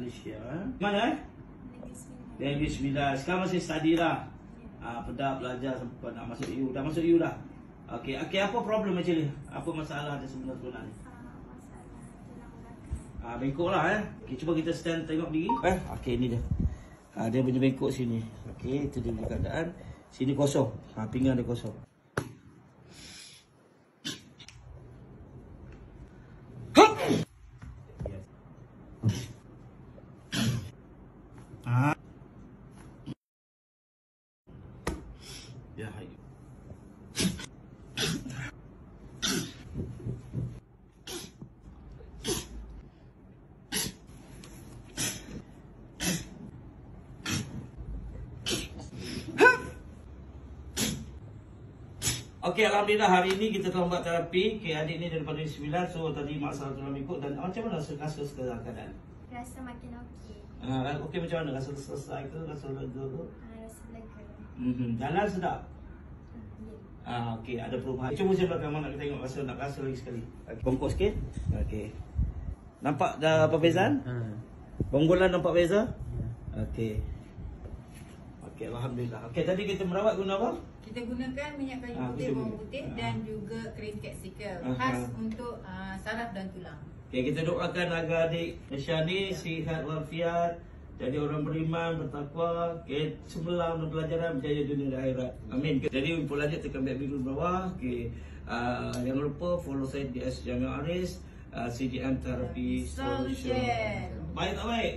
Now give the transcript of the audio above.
Malaysia. Mana Negeri Sembilan. Sekarang masih study lah. Pedak belajar sampai nak masuk U. Dah masuk U dah. Okey, apa problem macam ni? Apa masalah dia sebenarnya? Bengkok lah Okay, cuba kita stand tengok diri. Okey, ni dia. Dia punya bengkok sini. Okey, itu dia punya keadaan. Sini kosong. Pinggang dia kosong. Ya, hai. Okey, alhamdulillah hari ini kita telah buat terapi. Okey, adik ni daripada Negeri Sembilan. So tadi masalah tulang bengkok dan macam mana rasa sekarang keadaan? Rasa makin okey. Okey, macam mana? Rasa selesai ke? Rasa lega ke? Rasa lega. Jalan sedap? Ya. Okey, ada perubahan. Cuba saya belakang mana kita tengok nak rasa lagi sekali. Bongkok sikit. Okey. Nampak dah perbezaan? Bonggolan nampak beza? Okey. Okey, alhamdulillah. Okey, tadi kita merawat guna apa? Kita gunakan minyak kayu putih, bawang putih dan juga krim capsicum khas untuk saraf dan tulang. Okey, kita doakan agar adik Malaysia ni sihat walafiat, jadi orang beriman, bertakwa, okey, cemerlang dalam pelajaran, berjaya dunia dan akhirat. Amin. Jadi untuk lanjut tekan beg biru bawah. Okey. Jangan lupa follow saya di Jamil Aris, CDM Therapy Solution. Baik tak baik?